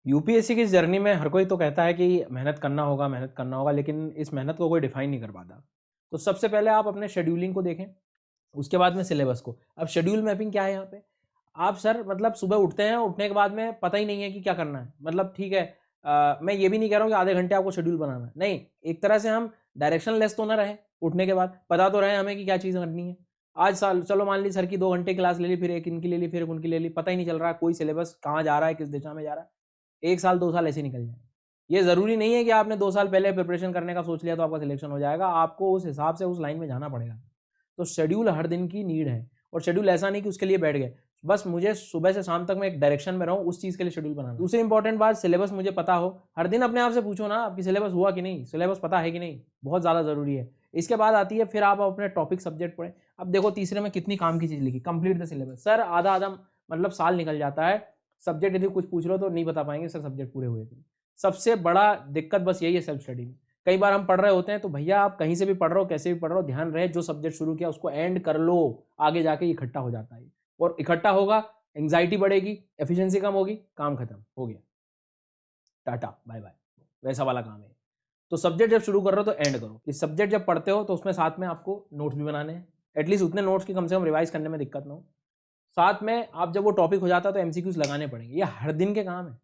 UPSC की इस journey में हर कोई तो कहता है कि मेहनत करना होगा, लेकिन इस मेहनत को कोई डिफाइन नहीं कर पाता। तो सबसे पहले आप अपने शेड्यूलिंग को देखें, उसके बाद में सिलेबस को। अब शेड्यूल मैपिंग क्या है यहाँ पे? आप सर मतलब सुबह उठते हैं, उठने के बाद में पता ही नहीं है कि क्या करना है। मतलब ठीक है, मैं ये भी नहीं कह रहा हूँ कि आधे घंटे आपको शेड्यूल बनाना है, नहीं। एक तरह से हम डायरेक्शन लेस तो ना रहे, उठने के बाद पता तो रहे हमें कि क्या चीज़ करनी है। आज साल चलो मान ली सर की 2 घंटे क्लास ले ली, फिर एक इनकी ले ली, फिर उनकी ले ली, पता ही नहीं चल रहा कोई सिलेबस कहाँ जा रहा है, किस दिशा में जा रहा है। 1 साल 2 साल ऐसे निकल जाए। ये ज़रूरी नहीं है कि आपने 2 साल पहले प्रिपरेशन करने का सोच लिया तो आपका सिलेक्शन हो जाएगा। आपको उस हिसाब से उस लाइन में जाना पड़ेगा। तो शेड्यूल हर दिन की नीड है, और शेड्यूल ऐसा नहीं कि उसके लिए बैठ गए, बस मुझे सुबह से शाम तक मैं एक डायरेक्शन में रहूं, उस चीज़ के लिए शेड्यूल बनाना। दूसरी इंपॉर्टेंट बात, सिलेबस मुझे पता हो। हर दिन अपने आप से पूछो ना, आपकी सिलेबस हुआ कि नहीं, सिलेबस पता है कि नहीं, बहुत ज़्यादा ज़रूरी है। इसके बाद आती है फिर आप अपने टॉपिक सब्जेक्ट पढ़ें। अब देखो तीसरे में कितनी काम की चीज़ लिखी, कंप्लीट द सिलेबस। सर आधा आधा मतलब साल निकल जाता है। सब्जेक्ट यदि कुछ पूछ रहे हो तो नहीं बता पाएंगे सर सब्जेक्ट पूरे हुए थे। सबसे बड़ा दिक्कत बस यही है सेल्फ स्टडी में। कई बार हम पढ़ रहे होते हैं तो भैया आप कहीं से भी पढ़ रहे हो, कैसे भी पढ़ रहे हो, ध्यान रहे जो सब्जेक्ट शुरू किया उसको एंड कर लो। आगे जाके इकट्ठा हो जाता है, और इकट्ठा होगा, एंग्जाइटी बढ़ेगी, एफिशिएंसी कम होगी, काम खत्म हो गया, टाटा बाय बाय, वैसा वाला काम है। तो सब्जेक्ट जब शुरू कर रहे हो तो एंड करो। इस सब्जेक्ट जब पढ़ते हो तो उसमें साथ में आपको नोट्स भी बनाने हैं, एटलीस्ट उतने नोट्स की कम से कम रिवाइज करने में दिक्कत ना हो। साथ में आप जब वो टॉपिक हो जाता है तो एमसीक्यूज लगाने पड़ेंगे, ये हर दिन के काम है।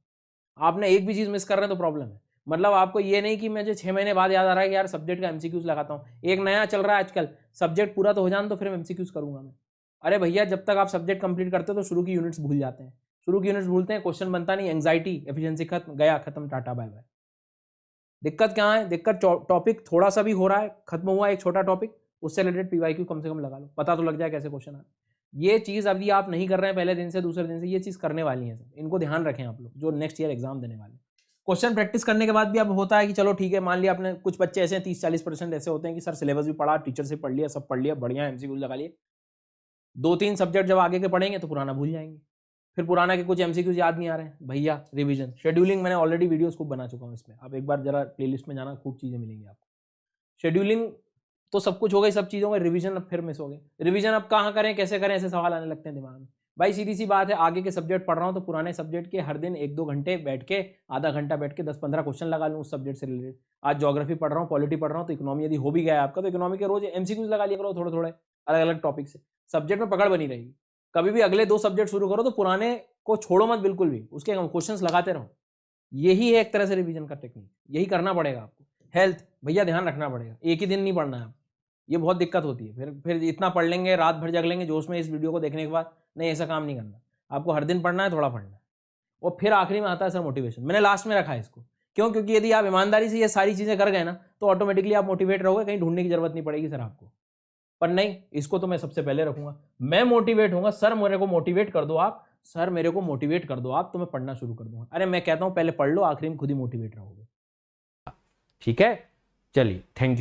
आपने एक भी चीज़ मिस कर रहे हैं तो प्रॉब्लम है। मतलब आपको ये नहीं कि मुझे 6 महीने बाद याद आ रहा है कि यार सब्जेक्ट का एमसीक्यूज लगाता हूँ, एक नया चल रहा है आजकल, सब्जेक्ट पूरा तो हो जाना तो फिर एमसीक्यूज करूंगा मैं। अरे भैया जब तक आप सब्जेक्ट कंप्लीट करते हो तो शुरू की यूनिट्स भूल जाते हैं, शुरू की यूनिट्स भूलते हैं, क्वेश्चन बनता नहीं, एंग्जाइटी एफिशिएंसी खत्म, गया खत्म, टाटा बाय बाय। दिक्कत कहाँ है? दिक्कत टॉपिक थोड़ा सा भी हो रहा है, खत्म हुआ एक छोटा टॉपिक, उससे रिलेटेड पीवाईक्यू कम से कम लगा लो, पता तो लग जाए कैसे क्वेश्चन आए। ये चीज़ अभी आप नहीं कर रहे हैं पहले दिन से, दूसरे दिन से, ये चीज़ करने वाली है सर, इनको ध्यान रखें आप लोग जो नेक्स्ट ईयर एग्जाम देने वाले। क्वेश्चन प्रैक्टिस करने के बाद भी अब होता है कि चलो ठीक है, मान लिया आपने, कुछ बच्चे ऐसे हैं 30-40% ऐसे होते हैं कि सर सिलेबस भी पढ़ा, टीचर से पढ़ लिया, सब पढ़ लिया, बढ़िया एमसीक्यू लगा लिए, 2-3 सब्जेक्ट जब आगे के पढ़ेंगे तो पुराना भूल जाएंगे, फिर पुराना के कुछ एमसीक्यूज याद नहीं आ रहे हैं। भैया रिवीजन शेड्यूलिंग मैंने ऑलरेडी वीडियोस खूब बना चुका हूँ इसमें, आप एक बार जरा प्लेलिस्ट में जाना, खूब चीज़ें मिलेंगी आपको। शेड्यूलिंग तो सब कुछ हो गई, सब चीज़ों में रिवीजन अब फिर मिस हो गए। रिवीजन अब कहाँ करें, कैसे करें, ऐसे सवाल आने लगते हैं दिमाग में। भाई सीधी सी बात है, आगे के सब्जेक्ट पढ़ रहा हूँ तो पुराने सब्जेक्ट के हर दिन 1-2 घंटे बैठ के, आधा घंटा बैठ के 10-15 क्वेश्चन लगा लूँ उस सब्जेक्ट से रिलेटेड। आज ज्योग्राफी पढ़ रहा हूँ, पॉलिटी पढ़ रहा हूँ, तो इकोनॉमी यदि हो भी गया है आपका तो इकोनॉमी के रोज एमसीक्यूज लगा लिया करो, थोड़े थोड़े अलग अलग टॉपिक से, सब्जेक्ट में पकड़ बनी रहेगी। कभी भी अगले 2 सब्जेक्ट शुरू करो तो पुराने को छोड़ो मत बिल्कुल भी, उसके क्वेश्चन लगाते रहो। यही है एक तरह से रिवीजन का टेक्निक, यही करना पड़ेगा आपको। हेल्थ भैया ध्यान रखना पड़ेगा, एक ही दिन नहीं पढ़ना है, ये बहुत दिक्कत होती है। फिर इतना पढ़ लेंगे, रात भर जग लेंगे जोश में इस वीडियो को देखने के बाद, नहीं ऐसा काम नहीं करना। आपको हर दिन पढ़ना है, थोड़ा पढ़ना है। और फिर आखिरी में आता है सर मोटिवेशन, मैंने लास्ट में रखा है इसको, क्यों? क्योंकि यदि आप ईमानदारी से ये सारी चीज़ें कर गए ना तो ऑटोमेटिकली आप मोटिवेट रहोगे, कहीं ढूंढने की जरूरत नहीं पड़ेगी सर आपको। पर नहीं, इसको तो मैं सबसे पहले रखूंगा, मैं मोटिवेट होऊंगा, सर मेरे को मोटिवेट कर दो आप, सर मेरे को मोटिवेट कर दो आप, तो मैं पढ़ना शुरू कर दूंगा। अरे मैं कहता हूं पहले पढ़ लो, आखिरी में खुद ही मोटिवेट रहोगे। ठीक है, चलिए, थैंक यू।